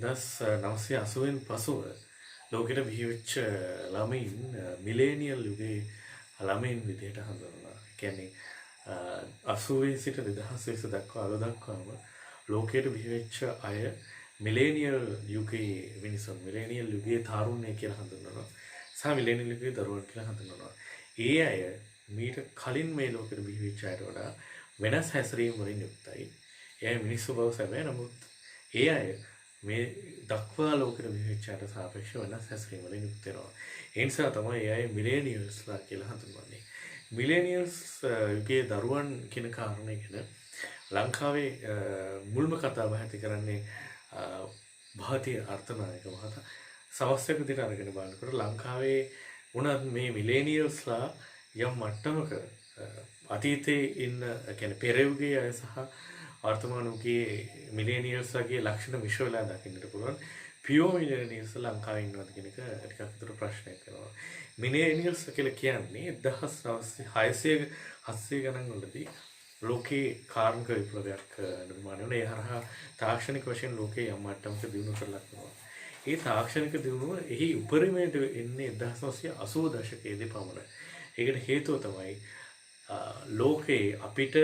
1980න් පසුව ලෝකෙට බිහිවෙච්ච ළමයින් මිලේනියල් යුගයේ ළමයින් විදිහට හඳුන්වනවා. කියන්නේ 80 සිට 2020 දක්වා අද දක්වාම ලෝකයට බිහිවෙච්ච අය මිලේනියල් යුගයේ මිනිසුන් මිලේනියල් යුගයේ තාරුණ්‍ය කියලා හඳුන්වනවා. සහ මිලේනියල් යුගයේ දරුවන් කියලා හඳුන්වනවා. ඒ අය මීට කලින් මේ ලෝකෙට බිහිවෙච්ච අයට වඩා වෙනස් හැසිරීම් වලින් යුක්තයි. ඒ අය මිනිස්සු බව සැබෑ. නමුත් ඒ අය මේ දක්වා ලෝකෙට බිහිවෙච්ච අයට සාපේක්ෂව වෙනස් හැසිරීම් වලින් යුක්ත වෙනවා. ඒ නිසා තමයි ඒ අය මිලේනියල්ස්ලා කියලා හඳුන්වන්නේ. මිලේනියල්ස් යුගයේ දරුවන් කියන කාරණය ගැන ලංකාවේ මුල්ම කතාව ඇති කරන්නේ භාරතීය අර්ථනායක මහතා සමස්තක විදිහට අරගෙන බලනකොට ලංකාවේ උනත් මේ මිලේනියල්ස්ලා යම් මට්ටමක අතීතයේ ඉන්න කියන්නේ පෙර යුගයේ අය සහ වර්තමාන යුගයේ මිලේනියල්ස්ලාගේ ලක්ෂණ මිශ්‍ර වෙලා දකින්නට පුළුවන්. පියෝ මිලේනියල්ස් ලංකාවේ ඉන්නවද කියන එක ටිකක් විතර ප්‍රශ්නයක් කරනවා. මිලේනියල්ස් කියලා කියන්නේ 1900 700 ගණන් වලදී ලෝකේ කාර්මික විප්ලවයක් නිර්මාණය වුණා. ඒ හරහා තාක්ෂණික වශයෙන් ලෝකේ යම් මට්ටමක දියුණු කරලා තියෙනවා. ඒ තාක්ෂණික දියුණුව එහි උපරිමයට එන්නේ 1980 දශකයේදී පමණයි. ඒකට හේතුව තමයි ලෝකේ අපිට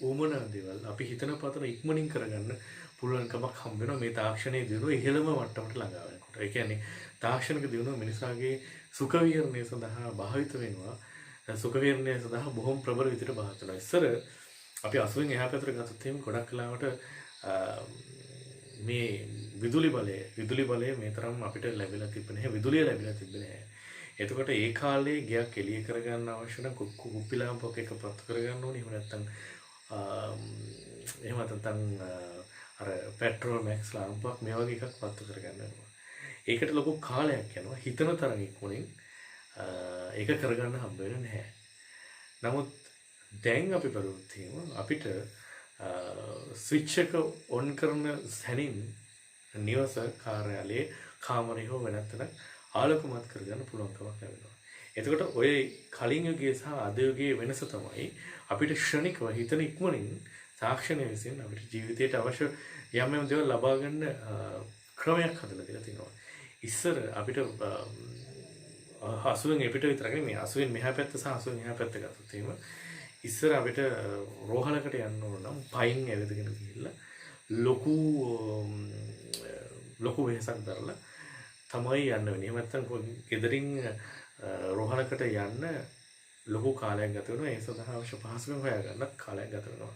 උමනා දේවල් අපි හිතන පතන ඉක්මනින් කරගන්න පුළුවන්කමක් හම්බ වෙනවා මේ තාක්ෂණයේ දියුණුව ඉහළම මට්ටමට ළඟා වෙනකොට. ඒ කියන්නේ තාක්ෂණික දියුණුව මිනිසාගේ සුඛ විහරණය සඳහා භාවිත වෙනවා. සුඛ විහරණය සඳහා බොහොම ප්‍රබල විදිහට භාවිත වෙනවා. ඉස්සර අපි 80න් එහා පැත්තට ගත්තොත් එහෙම ගොඩක් කලාවට මේ විදුලි බලය මේ තරම් අපිට ලැබිලා තිබෙන්නේ නැහැ. විදුලිය ලැබිලා තිබෙන්නේ නැහැ. එතකොට ඒ කාලේ ගයක් එළිය කරගන්න අවශ්‍ය නම් කුප්පි ලාම්පුවක් එක පත්තු කරගන්න ඕනේ. එහෙම නැත්නම් අර පෙට්‍රෝල් මැක්ස් ලාම්පුවක් මේ වගේ එකක් පත්තු කරගන්න ඕනේ. ඒකට ලොකු කාලයක් යනවා. හිතන තරම් ඉක්මනින් ඒක කරගන්න හම්බ වෙන්නේ නැහැ. නමුත් දැන් අපි බලුවොත් අපිට ස්විච් එක ඔන් කරන සැනින් නිවස කාර්යාලයේ කාමරේ හෝ වෙනත් තැනක් ආලෝකමත් කරගන්න පුළුවන්කමක් ලැබෙනවා. එතකොට ඔය කලින් යුගයේ සහ අද යුගයේ වෙනස තමයි අපිට ක්ෂණිකව හිතන ඉක්මනින් තාක්ෂණය විසින් අපිට ජීවිතයට අවශ්‍ය යම් යම් දේවල් ලබා ගන්න ක්‍රමයක් හදලා දෙලා තියෙනවා. ඉස්සර අපිට 80න් එපිට විතරක් නෙමෙයි 80න් මෙහා පැත්ත සහ 80න් එහා පැත්ත ගත්තොත් එහෙම ඉස්සර අපිට රෝහලකට යන්න ඕන නම් පයින් ඇවිදගෙන ගිහිල්ලා ලොකු වෙහසක් දරලා තමයි යන්න වෙන්නේ. එහෙම නැත්නම් ගෙදරින් රෝහලකට යන්න ලොකු කාලයක් ගත වෙනවා. ඒ සඳහා අවශ්‍ය පහසුකම් හොයාගන්න කාලයක් ගත වෙනවා.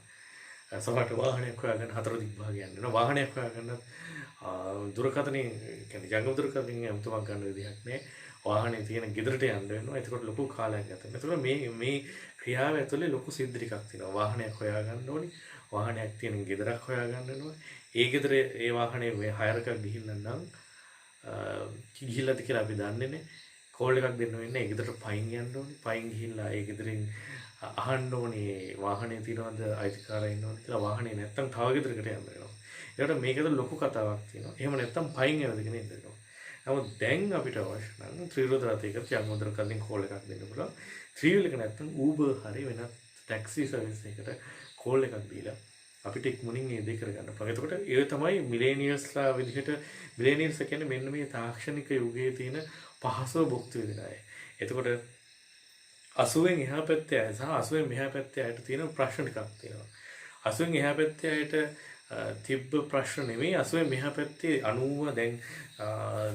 සමහරට වාහනයක් හොයාගන්න 4 දිග් භාගයක් යන්න වෙනවා. වාහනයක් හොයාගන්න දුරකථනයේ කියන්නේ ජංගම දුරකථනයෙන් අමුතුමක් ගන්න විදිහක් නෑ. වාහනේ තියෙන ගෙදරට යන්න වෙනවා. ඒකට ලොකු කාලයක් ගත වෙනවා. ඒකට මේ ක්‍රියාව ඇතුලේ ලොකු සිද්ධි ටිකක් තියෙනවා. වාහනයක් හොයාගන්න ඕනේ. වාහනයක් තියෙන ගෙදරක් හොයාගන්න ඕනේ. ඒ ගෙදර ඒ වාහනේ මේ හයර් එකක් ගිහිල්ලා නම් ගිහිල්ලාද කියලා අපි දන්නේ නැහැ. කෝල් එකක් දෙන්න වෙන්නේ. ඒ ගෙදරට පයින් යන්න ඕනේ. පයින් ගිහිල්ලා ඒ ගෙදරින් අහන්න ඕනේ වාහනේ තියනවද අයිතිකාරය ඉන්නවද කියලා. වාහනේ නැත්තම් තව ගෙදරකට යන්න වෙනවා. ඒකට මේකද ලොකු කතාවක් තියෙනවා. එහෙම නැත්තම් පයින් ඇවිදගෙන ඉන්න වෙනවා. නමුත් දැන් අපිට අවශ්‍ය නම් ත්‍රිවිධ රථයකට යම්මුදර කලින් කෝල් එකක් දෙන්න පුළුවන්. ත්‍රිවිල් එක නැත්තම් Uber හරි වෙනත් ටැක්සි සර්විස් එකකට කෝල් එකක් දීලා අපිට ඉක්මනින් මේ දේ කරගන්න පුළුවන්. එතකොට ඒ තමයි මිලේනියල්ස්ලා විදිහට මිලේනියල්ස් කියන්නේ මෙන්න මේ තාක්ෂණික යුගයේ තියෙන පහසුව භුක්ති විඳින අය. එතකොට 80න් එහා පැත්තේ අය සහ 80න් මෙහා පැත්තේ අයට තියෙන ප්‍රශ්න ටිකක් තියෙනවා. 80න් එහා පැත්තේ අයට තිබ්බ ප්‍රශ්න නෙමෙයි 80න් මෙහා පැත්තේ 90 දැන්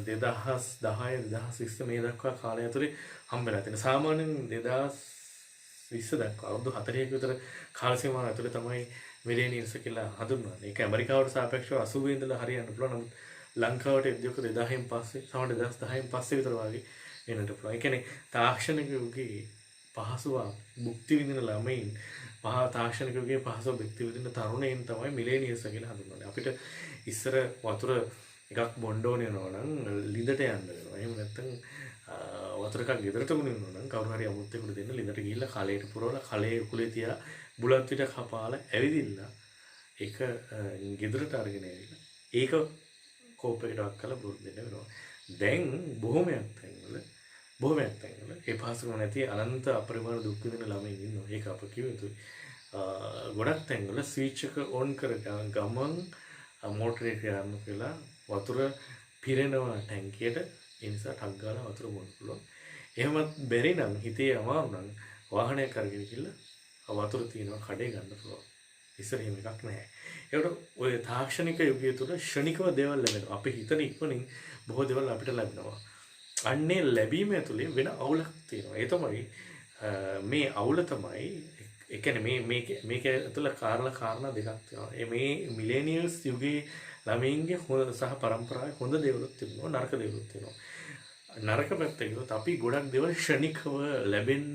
2010 2020 මේ දක්වා කාලය ඇතුලේ හම්බෙලා තියෙන. සාමාන්‍යයෙන් 2020 දක්වා අවුරුදු 40ක විතර කාල සීමාව ඇතුලේ තමයි මිලේනියල්ස් කියලා හඳුන්වන්නේ. ඒක ඇමරිකාවට සාපේක්ෂව 80 ඉඳලා හරියන්න පුළුවන්. නමුත් ලංකාවට එද්දීක 2000න් පස්සේ සමහර 2010න් පස්සේ විතර වගේ එන්නට පුළුවන්. ඒ කියන්නේ තාක්ෂණික යුගයේ පහසුව භුක්ති විඳින ළමයින් තාක්ෂණික යුගයේ පහසුව භුක්ති විඳින තරුණයින් තමයි මිලේනියල්ස් කියලා හඳුන්වන්නේ. අපිට ඉස්සර වතුර එකක් බොන්න ඕනේ නම් ලිඳට යන්න වෙනවා. එහෙම නැත්නම් වතුර එකක් ගෙදරට ගුණින්න නම් කවුරු හරි අමුත්තෙකුට දෙන්න ලිඳට ගිහිල්ලා කලයට පුරවලා කලයේ උකුලේ තියා බුලත් විතර කපාලා ඇවිදින්න ඒක ගෙදරට අරගෙන ඇවිල්ලා ඒක කෝප් එකකට වක් කරලා බොරු දෙන්න වෙනවා. දැන් බොහොමයක් තැන්වල ඒ පහසුකම් නැති අනන්ත අපරිමාණ දුක් විඳින ළමයින් ඉන්නවා. ඒක අප කිව්ව යුතුයි. ගොඩක් තැන්වල ස්විච් එක ඔන් කර ගමන් මෝටරේ ක්‍රියාත්මක වෙලා වතුර පිරෙනවා ටැංකියට. ඒ නිසා ටක් ගාලා වතුර බොන්න පුළුවන්. එහෙමත් බැරි නම් හිතේ අමාරු නම් වාහනයක් අරගෙන ගිහලා වතුර තියෙනවා කඩේ ගන්න පුළුවන්. ඉස්සර එහෙම එකක් නැහැ. ඒකට ඔය තාක්ෂණික යුගය තුළ ක්ෂණිකව දේවල් ලැබෙනවා. අපි හිතන ඉක්මනින් බොහෝ දේවල් අපිට ලැබෙනවා. අන්නේ ලැබීම ඇතුලේ වෙන අවුලක් තියෙනවා. ඒ තමයි මේ අවුල තමයි ඒ කියන්නේ මේක ඇතුළ කාරණා දෙකක් තියෙනවා. මේ මිලේනියල්ස් යුගයේ ළමයින්ගේ සහ පරම්පරාවේ හොඳ දේවලුත් තිබුණා නරක දේවලුත් තියෙනවා. නරක පැත්ත කිව්වොත් අපි ගොඩක් දේවල් ක්ෂණිකව ලැබෙන්න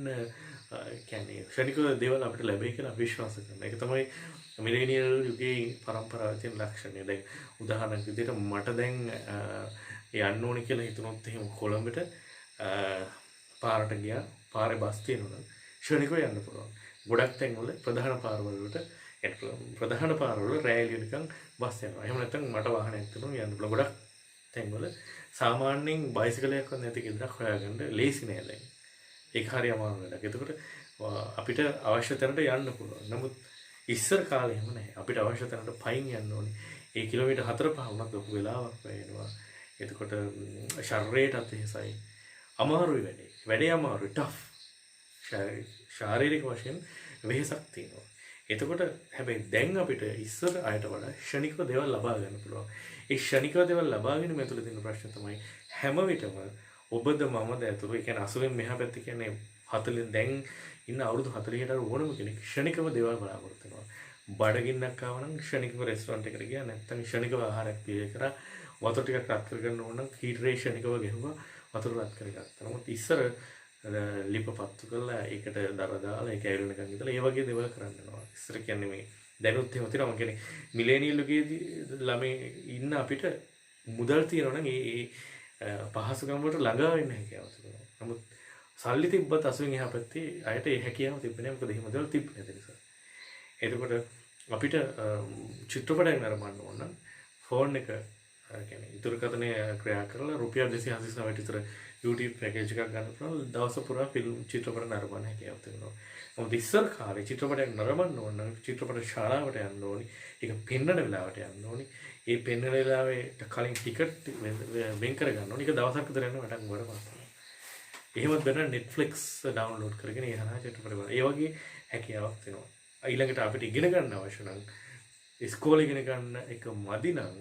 කියන්නේ ක්ෂණිකව දේවල් අපිට ලැබෙයි කියලා විශ්වාස කරනවා. ඒක තමයි මිලේනියල් යුගයේ පරම්පරාවේ තියෙන ලක්ෂණය. දැන් උදාහරණයක් විදිහට මට දැන් යන්න ඕනේ කියලා හිතුනොත් එහෙම කොළඹට පාරට ගියා පාරේ බස් තියෙනවා නම් ක්ෂණිකව යන්න පුළුවන්. ගොඩක් තැන්වල ප්‍රධාන පාරවල වලට ප්‍රධාන පාරවල රැලිය නිකන් බස් යනවා. එහෙම නැත්නම් මට වාහනයක් තියෙනවා යන්න පුළුවන්. ගොඩක් තැන්වල සාමාන්‍යයෙන් බයිසිකලයක්වත් නැති කෙනෙක් හොයාගන්න ලේසි නෑ දැන්. ඒක හරි අමාරු වැඩක්. එතකොට අපිට අවශ්‍ය තැනට යන්න පුළුවන්. නමුත් ඉස්සර කාලේ එහෙම නැහැ. අපිට අවශ්‍ය තැනට පයින් යන්න ඕනේ. ඒ කිලෝමීටර් 4-5 වුණත් ලොකු වෙලාවක් වැයෙනවා. එතකොට ශරීරයටත් එහෙසයි. අමාරුයි වැඩේ. වැඩේ අමාරුයි ටෆ්. ශාරීරික වශයෙන් වෙහෙසක් තියෙනවා. එතකොට හැබැයි දැන් අපිට ඉස්සර අයට වඩා ක්ෂණිකව දේවල් ලබා ගන්න පුළුවන්. ඒ ක්ෂණිකව දේවල් ලබා ගැනීම ඇතුළේ තියෙන ප්‍රශ්න තමයි හැම විටම ඔබද මමද ඇතුළු ඒ කියන්නේ 80න් මෙහා පැත්තේ කියන්නේ 40 දැන් ඉන්න අවුරුදු 40කට ඕනම කෙනෙක් ක්ෂණිකව දේවල් බලාපොරොත්තු වෙනවා. බඩගින්නක් ආව නම් ක්ෂණිකව රෙස්ටොරන්ට් එකට ගියා නැත්නම් ක්ෂණිකව ආහාරයක් පිය කරා වතුර ටිකක් රත් කරගන්න ඕන නම් හීටරේ ක්ෂණිකව ගෙහුවා වතුර රත් කරගත්තා. නමුත් ඉස්සර ලිප පත්තු කරලා ඒකට දර දාලා ඒක ඇවිල්නකන් ඉඳලා ඒ වගේ දේවල් කරන්න යනවා. ඉස්සර කියන්නේ මේ දැනුත් එහෙම තියෙනවා. මම කියන්නේ මිලේනියල් යුගයේදී ළමයි ඉන්න අපිට මුදල් තියෙනවා නම් ඒ පහසුකම් වලට ළඟා වෙන්න හැකියාව තිබුණා. නමුත් සල්ලි තිබ්බත් 80න් එහා පැත්තේ අයට ඒ හැකියාව තිබෙන්නේ නැහැ. මොකද එහෙම දේවල් තිබුණේ නැති නිසා. එතකොට අපිට චිත්‍රපටයක් නරඹන්න ඕන නම් ෆෝන් එක කියන්නේ ඉතුරුකතනේ ක්‍රියා කරලා රුපියල් 289ට විතර YouTube පැකේජ් එකක් ගන්න පුළුවන්. දවස පුරා ෆිල්ම් චිත්‍රපට නරඹන්න හැකියාව තියෙනවා. මොකද ඉස්සර කාලේ චිත්‍රපටයක් නරඹන්න ඕන නම් චිත්‍රපට ශාලාවට යන්න ඕනි. ඒක පෙන්වන වෙලාවට යන්න ඕනි. ඒ පෙන්වන වෙලාවේ කලින් ටිකට් වෙන් කර ගන්න ඕනි. ඒක දවසක් විතර යන වැඩක් වඩ පාන. එහෙමත් බැලුවා Netflix ඩවුන්ලෝඩ් කරගෙන ඒ හරහා චිත්‍රපට බලන්න. ඒ වගේ හැකියාවක් තියෙනවා. ඊළඟට අපිට ඉගෙන ගන්න අවශ්‍ය නම් ඉස්කෝලේ ඉගෙන ගන්න එක මදි නම්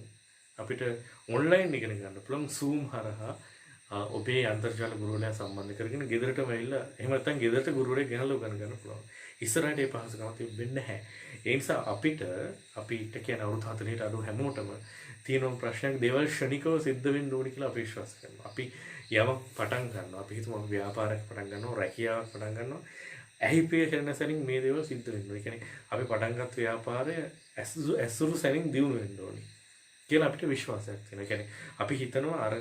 අපිට ඔන්ලයින් ඉගෙන ගන්න පුළුවන් Zoom හරහා ඔබේ අන්තර්ජාල ගුරුවරයා සම්බන්ධ කරගෙන ගෙදරටම ඇවිල්ලා එහෙම නැත්නම් ගෙදරට ගුරුවරයෙක් ගෙනල්ලා උගන්න ගන්න පුළුවන්. ඉස්සරහට ඒ පහසුකම තිබෙන්නේ නැහැ. ඒ නිසා අපිට කියන අවුරුදු 40ට අඩු හැමෝටම තියෙන ප්‍රශ්නයක් දේවල් ක්ෂණිකව සිද්ධ වෙන්න ඕනි කියලා අපි විශ්වාස කරනවා. අපි යමක් පටන් ගන්නවා. අපි හිතමු අපි ව්‍යාපාරයක් පටන් ගන්නවා, රැකියාවක් පටන් ගන්නවා. ඇහිපේ කරන සැනින් මේ දේවල් සිද්ධ වෙන්න ඕනේ. කියන්නේ අපි පටන් ගත්ත ව්‍යාපාරය ඇසුරු සැනින් දියුණු වෙන්න ඕනේ කියලා අපිට විශ්වාසයක් තියෙනවා. කියන්නේ අපි හිතනවා අර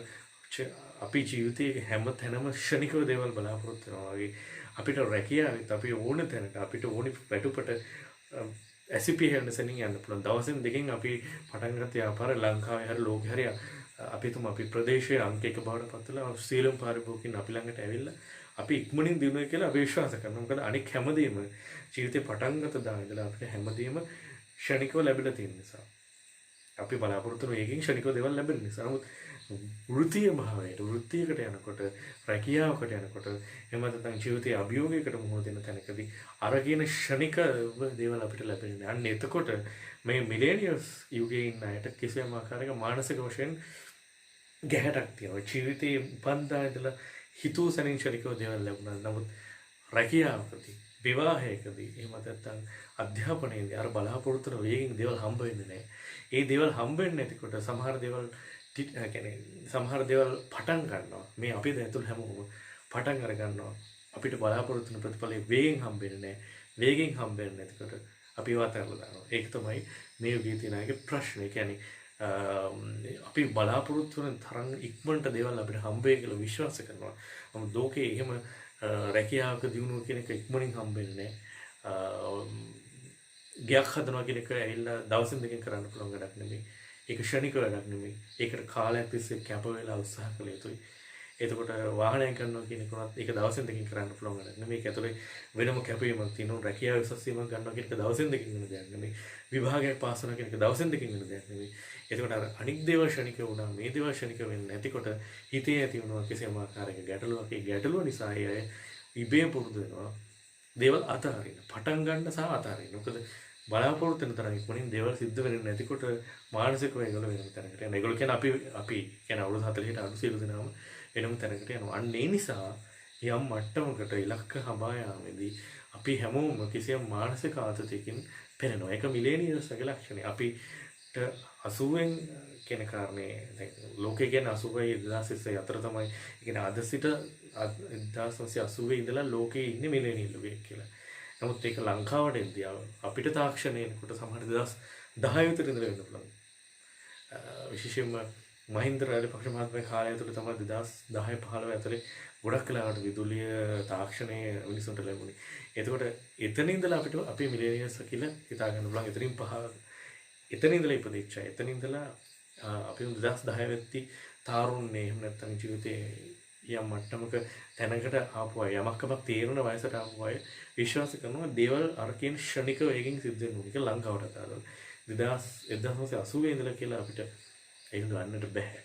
අපි ජීවිතයේ හැම තැනම ක්ෂණිකව දේවල් බලාපොරොත්තු වෙනවා වගේ අපිට රැකියාවෙත් අපි ඕන තැනට අපිට ඕනි පැටුපට ඇසිපි හැරෙන සැනින් යන්න පුළුවන්. දවසෙන් දෙකකින් අපි පටන් ගත්ත ව්‍යාපාරය ලංකාවේ හරි ලෝකේ හරි අපි තුම අපි ප්‍රදේශයේ අංක එක බවට පත් වෙලා සීලම් පාරිභෝගිකින් අපි ළඟට ඇවිල්ලා අපි ඉක්මනින් දිනුවා කියලා අපි විශ්වාස කරනවා. මොකද අනික හැමදේම ජීවිතේ පටන් ගත දා ඉඳලා අපිට හැමදේම ක්ෂණිකව ලැබිලා තියෙන නිසා. අපි බලාපොරොත්තු වෙන එකකින් ක්ෂණිකව දේවල් ලැබෙන නිසා. නමුත් වෘත්තීය භාවයට වෘත්තියකට යනකොට රැකියාවකට යනකොට එහෙම නැත්නම් ජීවිතයේ අභියෝගයකට මුහුණ දෙන තැනකදී අර කියන ක්ෂණික දේවල් අපිට ලැබෙන්නේ. අන්න එතකොට මේ මිලේනියල්ස් යුගයේ ඉන්න අයට කිසියම් ආකාරයක මානසික වශයෙන් ගැහැටක් තියෙනවා. ජීවිතයේ උපන්දා ඉඳලා හිතුව සැනින් ක්ෂණිකව දේවල් ලැබුණා. නමුත් රැකියාවකදී විවාහයකදී එහෙම නැත්නම් අධ්‍යාපනයේදී අර බලාපොරොත්තු වෙන වේගෙන් දේවල් හම්බ වෙන්නේ නැහැ. ඒ දේවල් හම්බ වෙන්නේ නැතිකොට සමහර දේවල් පටන් ගන්නවා. මේ අපි දැතුල් හැමෝම පටන් අර ගන්නවා. අපිට බලාපොරොත්තු වෙන ප්‍රතිඵලෙ වේගෙන් හම්බෙන්නේ නැහැ. වේගෙන් හම්බෙන්නේ නැතිකොට අපි ඒවා අතහැරලා දානවා. ඒක තමයි මේ යුගයේ තියෙන එක ප්‍රශ්නේ. කියන්නේ අපි බලාපොරොත්තු වෙන තරම් ඉක්මනට දේවල් අපිට හම්බ වෙයි කියලා විශ්වාස කරනවා. නමුත් ලෝකේ එහෙම රැකියාවක දිනුව කියන එක ඉක්මනින් හම්බෙන්නේ නැහැ. ගයක් හදනවා කියන එක ඇවිල්ලා දවසින් දෙකකින් කරන්න පුළුවන් වැඩක් නෙමෙයි. ඒක ක්ෂණික වැඩක් නෙමෙයි. ඒකට කාලයක් තිස්සේ කැප වෙලා උත්සාහ කළ යුතුයි. එතකොට වාහනයක් ගන්නවා කියන කෙනාට ඒක දවසෙන් දෙකකින් කරන්න පුළුවන් වැඩක් නෙමෙයි. මේක ඇතුලේ වෙනම කැපවීමක් තියෙනවා. රැකියාව උසස් වීමක් ගන්නවා කියන එක දවසෙන් දෙකකින් වෙන දෙයක් නෙමෙයි. විභාගයක් පාස් වෙනවා කියන එක දවසෙන් දෙකකින් වෙන දෙයක් නෙමෙයි. එතකොට අර අනික් දේවල් ශනික වුණා මේ දේවල් ශනික වෙන්නේ නැතිකොට හිතේ ඇති වෙනවා කිසියම් ආකාරයක ගැටලුවක්. ඒ ගැටලුව නිසා අය ඉබේ පුරුදු වෙනවා. දේවල් අතහරින්න. පටන් ගන්න සහ අතහරින්න. මොකද බලාපොරොත්තු වෙන තරම් ඉක්මනින් දේවල් සිද්ධ වෙන්නේ නැතිකොට මානසිකව ඒගොල්ලෝ වෙනම තැනකට යනවා. ඒගොල්ලෝ කියන්නේ අපි කියන්නේ අවුරුදු 40ට අඩු සියලු දෙනාම වෙනම තැනකට යනවා. අන්න ඒ නිසා යම් මට්ටමකට ඉලක්ක හඹා යාමේදී අපි හැමෝම කිසියම් මානසික ආතතියකින් පෙළෙනවා. ඒක මිලේනියල්ස්ගේ ලක්ෂණය. අපිට 80න් කියන කාරණේ දැන් ලෝකේ කියන්නේ 80යි 2020 අතර තමයි. ඒ කියන්නේ අද සිට 1980 ඉඳලා ලෝකේ ඉන්නේ මිලේනියල් කියලා. නමුත් ඒක ලංකාවට එද්දී අපිට තාක්ෂණයකට සමහර 2010 විතර ඉඳලා වෙන්න පුළුවන්. විශේෂයෙන්ම මහින්ද රාජපක්ෂ මහත්මයාගේ කාලය තුළ තමයි 2010 15 ඇතුලේ ගොඩක් කලාවට විදුලිය තාක්ෂණය මිනිසුන්ට ලැබුණේ. එතකොට එතන ඉඳලා අපිට අපේ මිලේනියල්ස් කියලා හිතා ගන්න පුළුවන්. එතන ඉඳලා ඉපදිච්ච අය. එතන ඉඳලා අපි 2010 වෙද්දී තාරුණ්‍ය එහෙම නැත්නම් ජීවිතේ යම් මට්ටමක තැනකට ආපු අය යමක්කමක් තේරුණ වයසට ආපු අය විශ්වාස කරනවා දේවල් අර කියන ක්ෂණික වේගෙන් සිද්ධ වෙනවා. ඒක ලංකාවට අදාළව 1980 ඉඳලා කියලා අපිට ඒක ගන්නට බෑ.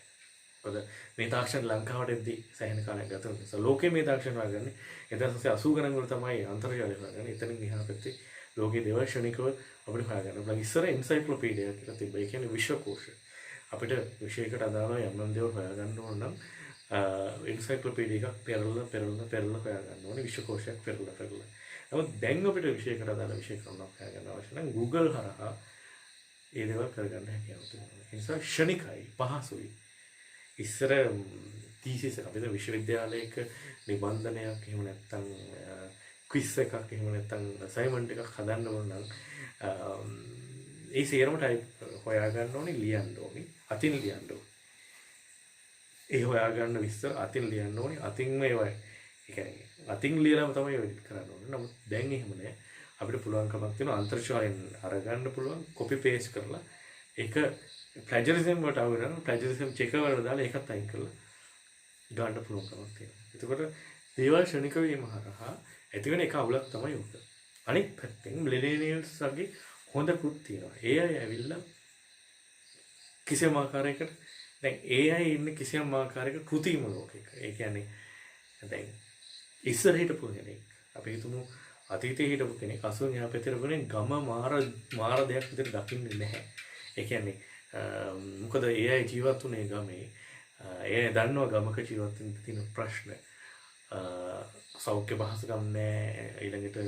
මොකද මේ තාක්ෂණ ලංකාවට එද්දී සෑහෙන කාලයක් ගත වෙන නිසා ලෝකයේ මේ තාක්ෂණ හොයාගන්නේ 1980 ගණන් වල තමයි අන්තර්ජාලය හොයාගන්නේ. එතනින් එහා පැත්තේ ලෝකයේ දේවල් ක්ෂණිකව අපිට හොයාගන්න පුළුවන්. ඉස්සර එන්සයික්ලෝපීඩියා කියලා තිබ්බා. ඒ කියන්නේ විශ්වකෝෂ. අපිට විෂයකට අදාළව යම් දේවල් හොයාගන්න ඕන නම් එන්සයික්ලෝපීඩියා එකක් පෙරලා හොයාගන්න ඕනේ. විශ්වකෝෂයක් පෙරලා. නමුත් දැන් අපිට විෂයකට අදාළ විෂය ක්‍රමයක් හොයාගන්න අවශ්‍ය නම් Google හරහා ඒ දේවල් කරගන්න හැකියාව තියෙනවා. ඒ නිසා ක්ෂණිකයි පහසුයි. ඉස්සර තීසිස් අපිට විශ්වවිද්‍යාලයක නිබන්ධනයක් එහෙම නැත්නම් ක්විස් එකක් එහෙම නැත්නම් අසයින්මන්ට් එකක් හදන්න ඕන නම් ඒ සියරම ටයිප් හොයාගන්න ඕනේ, ලියන්න ඕනේ, අතින් ලියන්න ඕනේ. ඒ හොයාගන්න විස්තර අතින් ලියන්න ඕනේ, අතින්ම ඒවයි. ඒ කියන්නේ අතින් ලියලාම තමයි එඩිට් කරන්න ඕනේ. නමුත් දැන් එහෙම නෑ. අපිට පුළුවන්කමක් තියෙනවා අන්තර්ජාලයෙන් අරගන්න පුළුවන් කොපි පේස්ට් කරලා ඒක ප්ලැජරිසම් වලට අවුරන ප්ලැජරිසම් චෙකර් වලට දාලා ඒකත් අයින් කරලා ගන්න පුළුවන්කමක් තියෙනවා. එතකොට දේවල් ශනික වීම හරහා ඇති වෙන එක අවුලක් තමයි උක. අනිත් පැත්තෙන් මිලේනියල්ස් වගේ හොඳකුත් තියෙනවා. ඒ අය ඇවිල්ලා කිසියම් ආකාරයකට දැන් ඒ අය ඉන්නේ කිසියම් ආකාරයක කෘතිම ලෝකයක. ඒ කියන්නේ දැන් ඉස්සර හිටපු කෙනෙක් අපි හිතමු අතීතයේ හිටපු කෙනෙක් 80 එහා පැත්තේ ඉඳගෙන ගම මාර දෙයක් විදිහට දකින්නේ නැහැ. ඒ කියන්නේ මොකද ඒ අය ජීවත් වුණේ ගමේ. ඒ දන්නවා ගමක ජීවත් වෙන්න තියෙන ප්‍රශ්න. සෞඛ්‍ය පහසුකම් නැහැ, ඊළඟට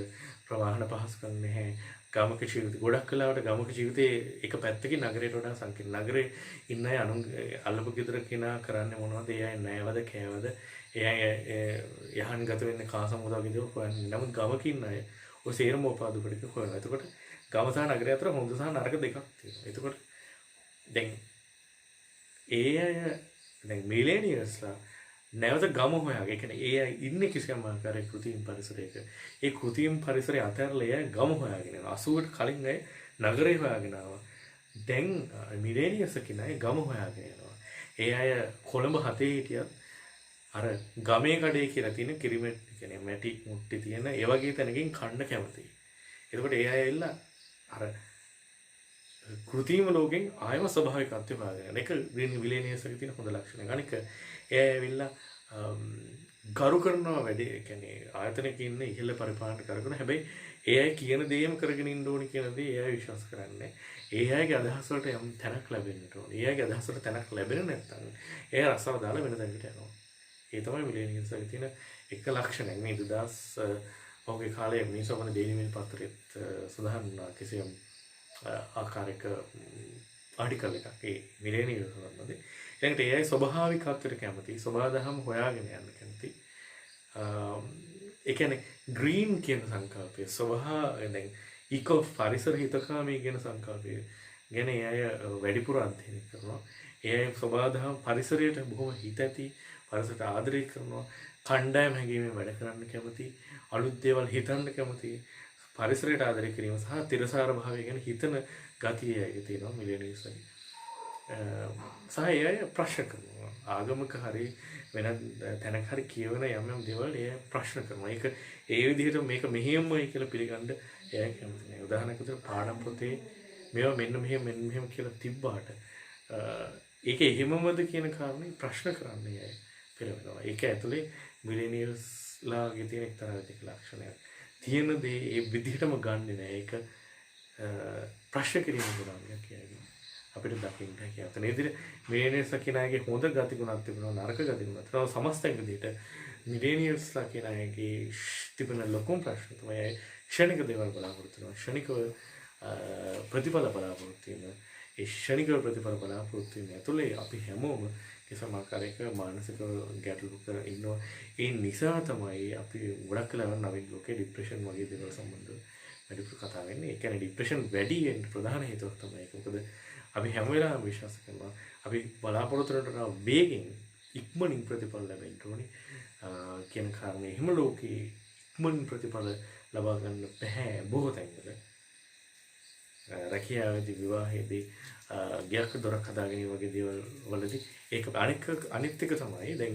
ප්‍රවාහන පහසුකම් නැහැ. ගමක ජීවිතය ගොඩක් කලාවට ගමක ජීවිතේ එක පැත්තකින් නගරයට වඩා සංකීර්ණ. නගරේ ඉන්න අය අල්ලපු ගෙදර කෙනා කරන්නේ මොනවද? ඒ අය ණයවද කෑවද? ඒ අය යහන් ගත වෙන්නේ කාසමුදා විදිහට හොයන්නේ. නමුත් ගමක ඉන්න අය ඔය සේරම උපාදුපටික හොයනවා. එතකොට ගම සහ නගරය අතර හොඳ සහ නරක දෙකක් තියෙනවා. එතකොට දැන් ඒ අය දැන් මිලේනියල්ස්ලා නැවත ගම හොයාගෙන, ඒ කියන්නේ ඒ අය ඉන්නේ කිසියම් ආකාරයක කෘත්‍රිම පරිසරයක. ඒ කෘත්‍රිම පරිසරය අතරලා ඒ අය ගම හොයාගෙන යනවා. 80කට කලින් අය නගරේ හොයාගෙන ආවා. දැන් මිලේනියල්ස් කෙනා ගම හොයාගෙන යනවා. ඒ අය කොළඹ 7 හිටියත් අර ගමේ කඩේ කියලා තියෙන කිරිමැටි කියන්නේ මැටි මුට්ටි තියෙන ඒ වගේ තැනකින් කන්න කැමතියි. එතකොට ඒ අය එල්ල අර කෘත්‍රිම ලෝකෙන් ආයම ස්වභාවිකත්වය හොයාගෙන. ඒක විලේනියල්ස්ගේ තියෙන හොඳ ලක්ෂණයක්. අනික ඒ අය ඇවිල්ලා ගරු කරනවා වැඩි. ඒ කියන්නේ ආයතනයක ඉන්න ඉහළ පරිපාලන කරගෙන හැබැයි ඒ අය කියන දේම කරගෙන ඉන්න ඕනි කියන දේ ඒ අය විශ්වාස කරන්නේ. ඒ අයගේ අදහස් වලට යම් තැනක් ලැබෙන්න ඕනේ. ඒ අයගේ අදහස් වලට තැනක් ලැබෙන්නේ නැත්නම් ඒ රසව දාලා වෙන තැනකට යනවා. ඒ තමයි මිලේනියල්ස්ගේ තියෙන එක ලක්ෂණයක්. මේ 2000 ඔහුගේ කාලයේ මේ සමන ඩේලි මේල් පත්‍රයේත් සඳහන් වුණා කිසියම් ආකාරයක ආටිකල් එකක් ඒ මිලේනියල්ස් වලදී. ඊළඟට ඒ අය ස්වභාවිකත්වයට කැමති, ස්වභාවදහම හොයාගෙන යන්න කැමති. ඒ කියන්නේ ග්‍රීන් කියන සංකල්පය, දැන් ඉකෝ පරිසර හිතකාමී කියන සංකල්පය ගැන ඒ අය වැඩිපුර අධ්‍යයනය කරනවා. ඒ අය ස්වභාවදහම පරිසරයට බොහොම හිත ඇති, පරිසරයට ආදරය කරනවා, කණ්ඩායම හැඟීමෙන් වැඩ කරන්න කැමති, අලුත් දේවල් හිතන්න කැමති, පරිසරයට ආදරය කිරීම සහ තිරසාර භාවය ගැන හිතන ගතිය තියෙනවා මිලේනියල්ස් වගේ. සහ ඒ අය ප්‍රශ්න කරනවා. ආගමක හරි වෙන තැනක හරි කියවන යම් දේවල් එයා ප්‍රශ්න කරනවා. ඒක ඒ විදිහට මේක මෙහෙමයි කියලා පිළිගන්න එයා කැමති නෑ. උදාහරණයක් විදිහට පාඩම් පොතේ මේවා මෙන්න මෙහෙම කියලා තිබ්බාට ඒක එහෙමමද කියන කාරණේ ප්‍රශ්න කරන්නේ අය පෙළවෙනවා. ඒක ඇතුලේ මිලේනියල්ස්ලාගේ තියෙන එක්තරා විදිහක ලක්ෂණයක්. තියෙන දේ ඒ විදිහටම ගන්නෙ නෑ. ඒක ප්‍රශ්න කිරීම ගුණයක් කියන්නේ. අපිට දකින්න හැකියි. අතන ඉදිරිය මිලේනියල්ස්ලා කියන අයගේ හොඳ ගතිගුණක් තිබුණා, නරක ගතිගුණක් තිබුණා. සමස්තයක් විදිහට මිලේනියල්ස්ලා කියන අයගේ තිබෙන ලොකුම ප්‍රශ්න තමයි ක්ෂණික දේවල් බලාපොරොත්තු වෙනවා. ක්ෂණිකව ප්‍රතිඵල බලාපොරොත්තු වෙනවා. ඒ ක්ෂණික ප්‍රතිඵල බලාපොරොත්තු වෙන ඇතුලේ අපි හැමෝම කිසිම ආකාරයක මානසික ගැටලුක ඉන්නවා. ඒ නිසා තමයි අපි ගොඩක් වෙලාවට නවීන ලෝකේ ડિප්‍රෙෂන් වගේ දේවල් සම්බන්ධව වැඩිපුර කතා වෙන්නේ. ඒ කියන්නේ ડિප්‍රෙෂන් වැඩි වෙන්න ප්‍රධාන හේතුවක් තමයි ඒක. මොකද අපි හැම වෙලාවෙම විශ්වාස කරනවා අපි බලාපොරොත්තු වෙන වේගෙන් ඉක්මනින් ප්‍රතිඵල ලැබෙන්න ඕනේ කියන කාරණේ. එහෙම ලෝකේ ඉක්මනින් ප්‍රතිඵල ලබා ගන්න බැහැ බොහෝ තැන්වල. රැකියාවේදී විවාහයේදී ගයක් දොරක් හදා ගැනීම වගේ දේවල් වලදී ඒක අනිත් එක තමයි දැන්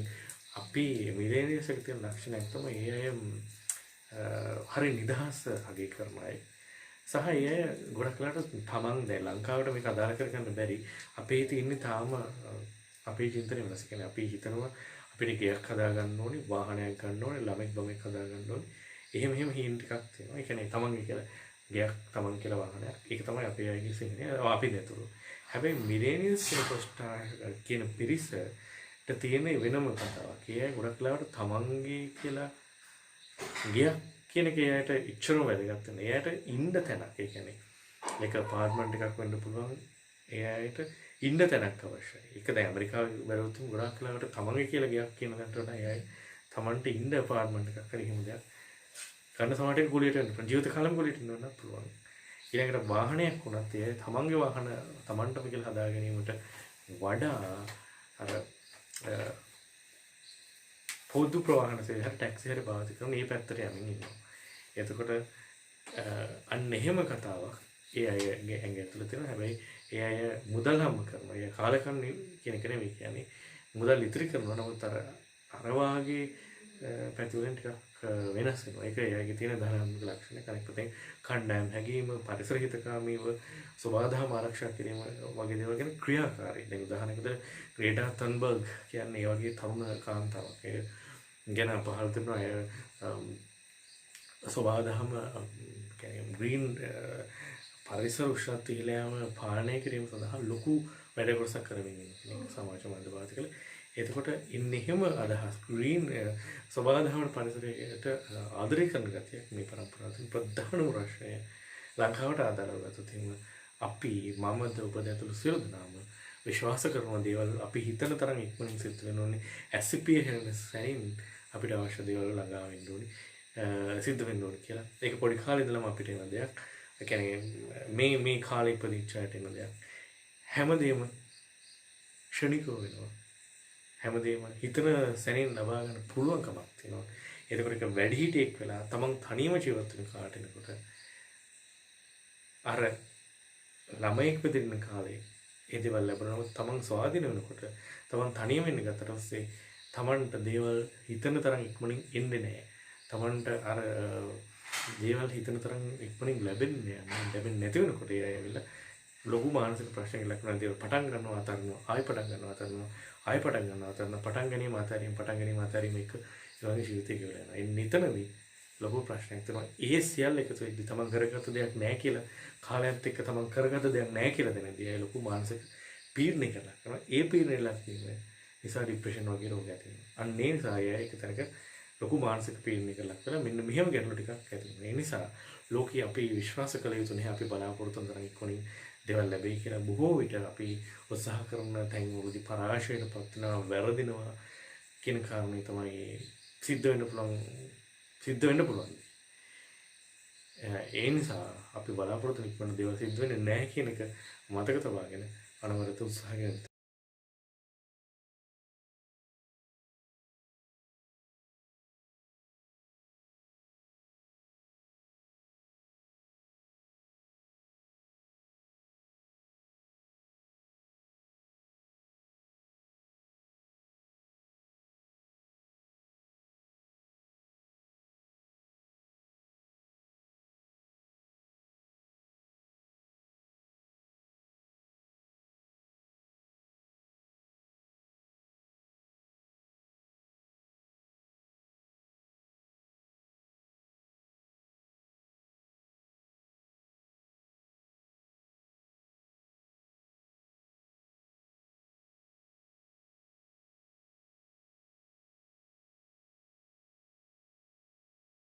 අපි මිලේනියල්ස් එක තියෙන ලක්ෂණයක් තමයි ඒ අය හරි නිදහස අගය කරන අය සහ ඒ ගොඩක් වෙලාවට තමන් දැන් ලංකාවට මේක අදාළ කරගන්න බැරි අපේ තියෙන්නේ තාම අපේ චින්තනය වෙනස්. කියන්නේ අපි හිතනවා අපිට ගයක් හදා ගන්න ඕනේ, වාහනයක් ගන්න ඕනේ, ළමෙක් බමෙක් හදා ගන්න ඕනේ. එහෙම හීන් ටිකක් තියෙනවා. ඒ කියන්නේ තමන්ගේ කියලා ගයක් තමන් කියලා වාහනයක්. ඒක තමයි අපේ අයගේ සිහිනේ. අපි දෙතුරු. හැබැයි මිලේනියල්ස් කියන පිරිසට තියෙන වෙනම කතාවක්. ඒ ගොඩක් වෙලාවට තමන්ගේ කියලා ගයක් කියන එක එයාට ඉච්චරම වැදගත් වෙනවා. එයාට ඉන්න තැනක්. ඒ කියන්නේ එක අපාර්ට්මන්ට් එකක් වෙන්න පුළුවන්. එයාට ඉන්න තැනක් අවශ්‍යයි. ඒක දැන් ඇමරිකාවේ බැලුවොත් ගොඩක් වෙලාවට තමන්ගේ කියලා ගයක් කියන දන්ට වඩා එයායි තමන්ට ඉන්න අපාර්ට්මන්ට් එකක් හරි එහෙම දෙයක් ගන්න සමහරට කුලියට යන්න පුළුවන්. ජීවිත කාලෙම කුලියට යන්න පුළුවන්. ඊළඟට වාහනයක් වුණත් ඒ තමන්ගේ වාහන තමන්ටම කියලා හදා ගැනීමට වඩා අර පොදු ප්‍රවාහන සේවය ටැක්සි හරි භාවිත කරන මේ පැත්තට යමින් ඉන්නවා. එතකොට අන්න එහෙම කතාවක් ඒ අයගේ ඇඟ ඇතුළේ තියෙනවා. හැබැයි ඒ අය මුදල් හම්බ කරනවා. ඒ කාලකන්ණි කියන එක නෙවෙයි කියන්නේ. මුදල් ඉතිරි කරනවා. නමුත් අර වාගේ පැතිවලින් ටිකක් වෙනස් වෙනවා. ඒක එයාගේ තියෙන ධනාත්මක ලක්ෂණ. අනෙක් පැත්තෙන් කණ්ඩායම් හැඟීම, පරිසර හිතකාමීව, සබාධම ආරක්ෂා කිරීම වගේ දේවල් ගැන ක්‍රියාකාරී. දැන් උදාහරණයකට ග්‍රේටා තන්බර්ග් කියන්නේ ඒ වගේ තරුණ කාන්තාවක්. ඒ ගැන පහළ තිබුණා අය සබාධම කියන්නේ ග්‍රීන් පරිසර උෂ්ණත්වය ඉහළ යාම පාලනය කිරීම සඳහා ලොකු වැඩ කොටසක් කරමින් ඉන්නේ සමාජ මාධ්‍යවාදිකල. එතකොට ඉන්නේ එහෙම අදහස් ග්‍රීන් සබාධම පරිසරයට ආදරය කරන ගතියක් මේ පරම්පරාවෙන් ප්‍රධානම ප්‍රශ්නය ලංකාවට ආදාළව ගත්තොත් අපි මමද ඔබද ඇතුළු සියලු දෙනාම විශ්වාස කරන දේවල් අපි හිතන තරම් ඉක්මනින් සිද්ධ වෙන්න ඕනේ. ඇසිපිය හැරෙන සැනින් අපිට අවශ්‍ය දේවල් ළඟා වෙන්න ඕනේ. සිද්ධ වෙන්න ඕනේ කියලා. ඒක පොඩි කාලේ ඉඳලම අපිට එන දෙයක්. ඒ කියන්නේ මේ කාලේ ඉපදිච්ච අයට එන දෙයක්. හැමදේම ක්ෂණිකව වෙනවා. හැමදේම හිතන සැනින් ලබා ගන්න පුළුවන්කමක් තියෙනවා. එතකොට ඒක වැඩි හිටියෙක් වෙලා තමන් තනියම ජීවත් වෙන කාට එනකොට අර ළමයෙක් වෙදින්න කාලේ ඒ දේවල් ලැබුණාම තමන් ස්වාධීන වෙනකොට තමන් තනියම ඉන්න ගත්තට පස්සේ තමන්ට දේවල් හිතන තරම් ඉක්මනින් එන්නේ නැහැ. තමන්ට අර දේවල් හිතන තරම් ඉක්මනින් ලැබෙන්නේ නැති වෙනකොට ඒ ඇවිල්ලා ලොකු මානසික ප්‍රශ්නයක් ලක්වන දේවල් පටන් ගන්නවා අතරනවා ආයෙ පටන් ගන්නවා අතරනවා ආයෙ පටන් ගන්නවා අතරනවා පටන් ගැනීම අතරින් එක ඊළඟ ජීවිතේ කියලා යනවා. එන්නේ නිතරම ලොකු ප්‍රශ්නයක් තමයි. ඒ සියල්ල එකතු වෙද්දි තමන් කරගත්ත දෙයක් නැහැ කියලා කාලයත් එක්ක තමන් කරගත්ත දෙයක් නැහැ කියලා දැනදී ඒ ලොකු මානසික පීඩනයකට ලක් කරනවා. ඒ පීඩනය ලක් වීම නිසා ડિප්‍රෙෂන් වගේ රෝග ඇති වෙනවා. අන්න ඒ නිසා ඒක තරක ලොකු මානසික පීඩනයකට ලක් වෙලා මෙන්න මෙහෙම ගැටලු ටිකක් ඇති වෙනවා. ඒ නිසා ලෝකයේ අපි විශ්වාස කළ යුතු නැහැ අපි බලාපොරොත්තු කරන ඉක්කොණින් දේවල් ලැබෙයි කියලා බොහෝ විට අපි උත්සාහ කරන තැන්වලදී පරාජයට පත් වෙනවා, වැරදිනවා කියන කාරණේ තමයි සිද්ධ වෙන්න පුළුවන්. ඒ නිසා අපි බලාපොරොත්තු ඉක්මන දේවල් සිද්ධ වෙන්නේ නැහැ කියන එක මතක තබාගෙන අනවරත උත්සාහ ගන්න.